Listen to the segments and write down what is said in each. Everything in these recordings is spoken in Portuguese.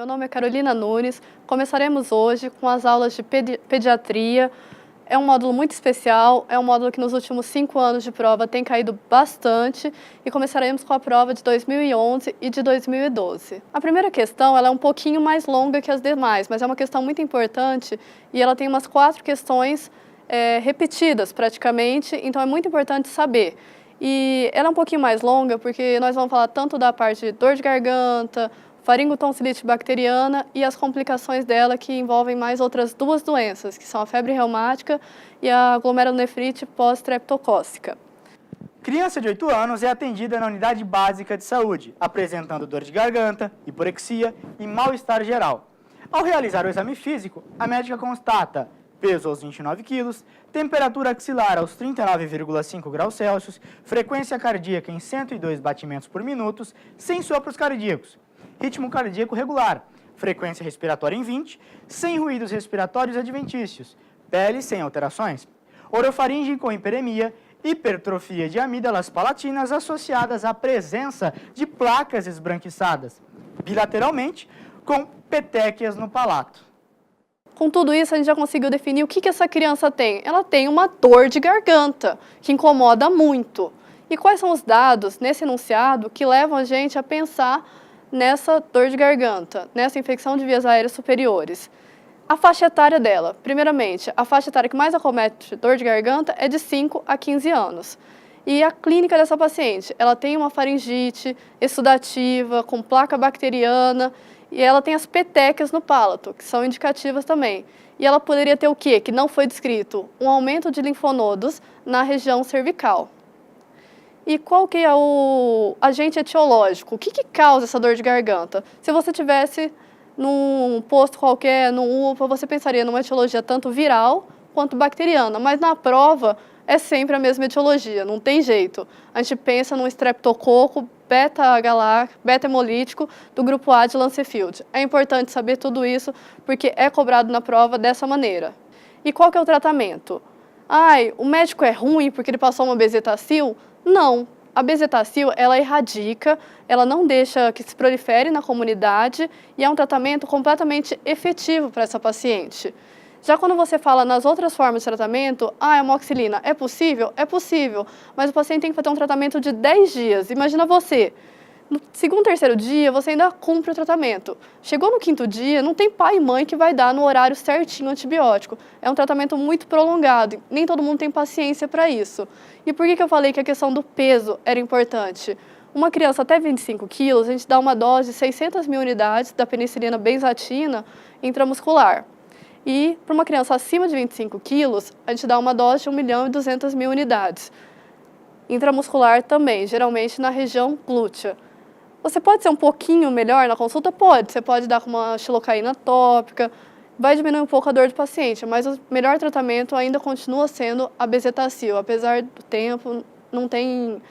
nome é Carolina Nunes. Começaremos hoje com as aulas de pediatria. É um módulo muito especial, é um módulo que nos últimos 5 anos de prova tem caído bastante e começaremos com a prova de 2011 e de 2012. A primeira questão ela é um pouquinho mais longa que as demais, mas é uma questão muito importante e ela tem umas 4 questões repetidas praticamente, então é muito importante saber. E ela é um pouquinho mais longa porque nós vamos falar tanto da parte de dor de garganta, faringotonsilite bacteriana e as complicações dela que envolvem mais outras 2 doenças, que são a febre reumática e a glomerulonefrite pós-streptocócica. Criança de 8 anos é atendida na unidade básica de saúde, apresentando dor de garganta, hiporexia e mal-estar geral. Ao realizar o exame físico, a médica constata peso aos 29 quilos, temperatura axilar aos 39,5 graus Celsius, frequência cardíaca em 102 batimentos por minuto, sem sopros cardíacos, ritmo cardíaco regular, frequência respiratória em 20, sem ruídos respiratórios adventícios, pele sem alterações, orofaringe com hiperemia, hipertrofia de amígdalas palatinas associadas à presença de placas esbranquiçadas, bilateralmente, com petequias no palato. Com tudo isso, a gente já conseguiu definir o que essa criança tem. Ela tem uma dor de garganta, que incomoda muito. E quais são os dados nesse enunciado que levam a gente a pensar nessa dor de garganta, nessa infecção de vias aéreas superiores? A faixa etária dela. Primeiramente, a faixa etária que mais acomete dor de garganta é de 5 a 15 anos. E a clínica dessa paciente, ela tem uma faringite exudativa, com placa bacteriana, e ela tem as petequias no palato, que são indicativas também. E ela poderia ter o quê? Que não foi descrito. Um aumento de linfonodos na região cervical. E qual que é o agente etiológico? O que causa essa dor de garganta? Se você tivesse num posto qualquer, num UPA, você pensaria numa etiologia tanto viral quanto bacteriana. Mas na prova é sempre a mesma etiologia, não tem jeito. A gente pensa num streptococo beta-hemolítico do grupo A de Lancefield. É importante saber tudo isso porque é cobrado na prova dessa maneira. E qual que é o tratamento? O médico é ruim porque ele passou uma bezetacil? Não. A bezetacil, ela erradica, ela não deixa que se prolifere na comunidade e é um tratamento completamente efetivo para essa paciente. Já quando você fala nas outras formas de tratamento, a amoxicilina é possível? É possível, mas o paciente tem que fazer um tratamento de 10 dias. Imagina você, no 2º, 3º dia, você ainda cumpre o tratamento. Chegou no 5º dia, não tem pai e mãe que vai dar no horário certinho o antibiótico. É um tratamento muito prolongado, nem todo mundo tem paciência para isso. E por que eu falei que a questão do peso era importante? Uma criança até 25 quilos, a gente dá uma dose de 600 mil unidades da penicilina benzatina intramuscular. E para uma criança acima de 25 quilos, a gente dá uma dose de 1.200.000 unidades. Intramuscular também, geralmente na região glútea. Você pode ser um pouquinho melhor na consulta? Pode. Você pode dar com uma xilocaína tópica, vai diminuir um pouco a dor do paciente, mas o melhor tratamento ainda continua sendo a bezetacil. Apesar do tempo, não tem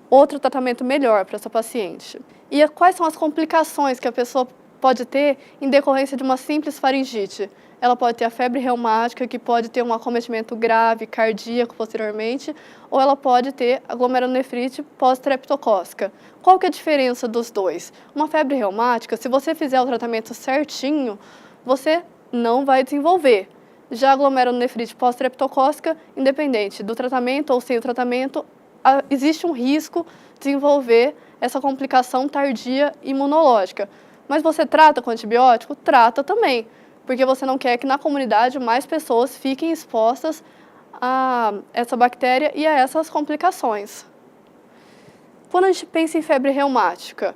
outro tratamento melhor para essa paciente. E quais são as complicações que a pessoa pode ter em decorrência de uma simples faringite? Ela pode ter a febre reumática, que pode ter um acometimento grave, cardíaco posteriormente, ou ela pode ter a glomerulonefrite pós-streptocócica. Qual que é a diferença dos dois? Uma febre reumática, se você fizer o tratamento certinho, você não vai desenvolver. Já a glomerulonefrite pós-streptocócica, independente do tratamento ou sem o tratamento, existe um risco de desenvolver essa complicação tardia imunológica. Mas você trata com antibiótico? Trata também, porque você não quer que na comunidade mais pessoas fiquem expostas a essa bactéria e a essas complicações. Quando a gente pensa em febre reumática,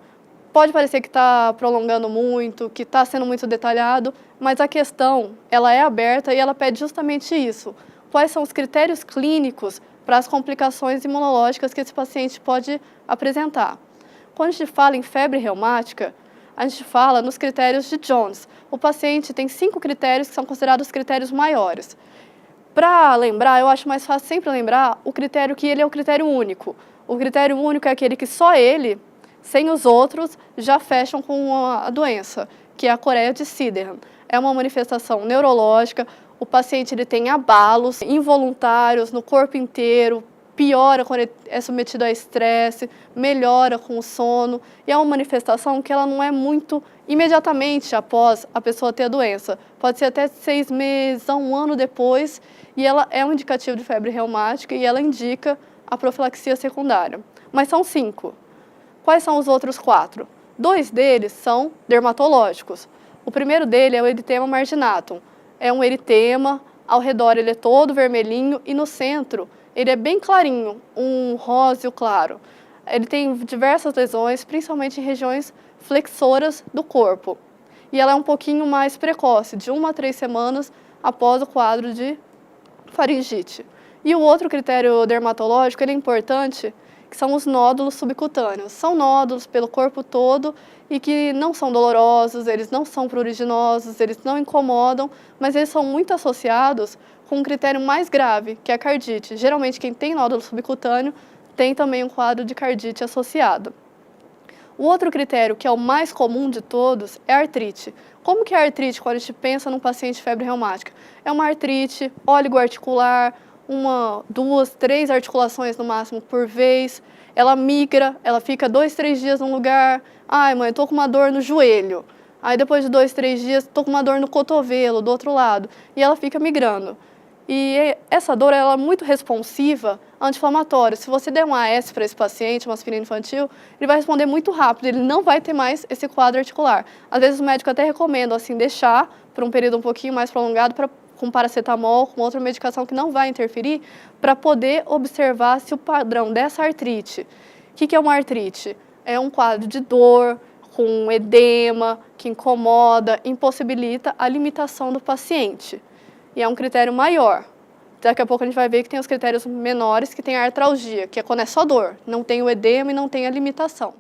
pode parecer que está prolongando muito, que está sendo muito detalhado, mas a questão ela é aberta e ela pede justamente isso. Quais são os critérios clínicos para as complicações imunológicas que esse paciente pode apresentar? Quando a gente fala em febre reumática, a gente fala nos critérios de Jones. O paciente tem 5 critérios que são considerados critérios maiores. Para lembrar, eu acho mais fácil sempre lembrar o critério que ele é o critério único. O critério único é aquele que só ele, sem os outros, já fecham com a doença, que é a coreia de Sydenham. É uma manifestação neurológica, o paciente ele tem abalos involuntários no corpo inteiro, piora quando ele é submetido a estresse, melhora com o sono, e é uma manifestação que ela não é muito imediatamente após a pessoa ter a doença. Pode ser até 6 meses a 1 ano depois, e ela é um indicativo de febre reumática e ela indica a profilaxia secundária. Mas são 5. Quais são os outros 4? 2 deles são dermatológicos. O primeiro dele é o eritema marginatum. É um eritema, ao redor ele é todo vermelhinho e no centro ele é bem clarinho, um róseo claro. Ele tem diversas lesões, principalmente em regiões flexoras do corpo. E ela é um pouquinho mais precoce, de 1 a 3 semanas após o quadro de faringite. E o outro critério dermatológico, ele é importante, que são os nódulos subcutâneos. São nódulos pelo corpo todo e que não são dolorosos, eles não são pruriginosos, eles não incomodam, mas eles são muito associados com um critério mais grave, que é a cardite. Geralmente, quem tem nódulo subcutâneo tem também um quadro de cardite associado. O outro critério, que é o mais comum de todos, é a artrite. Como que é a artrite quando a gente pensa num paciente de febre reumática? É uma artrite oligoarticular, 1, 2, 3 articulações no máximo por vez. Ela migra, ela fica 2, 3 dias num lugar. Ai, mãe, estou com uma dor no joelho. Aí depois de 2, 3 dias, estou com uma dor no cotovelo, do outro lado. E ela fica migrando. E essa dor ela é muito responsiva a anti-inflamatório. Se você der um AS para esse paciente, uma aspirina infantil, ele vai responder muito rápido, ele não vai ter mais esse quadro articular. Às vezes o médico até recomenda assim, deixar por um período um pouquinho mais prolongado com paracetamol, com outra medicação que não vai interferir, para poder observar se o padrão dessa artrite. O que é uma artrite? É um quadro de dor, com edema, que incomoda, impossibilita a limitação do paciente. E é um critério maior. Daqui a pouco a gente vai ver que tem os critérios menores, que tem a artralgia, que é quando é só dor, não tem o edema e não tem a limitação.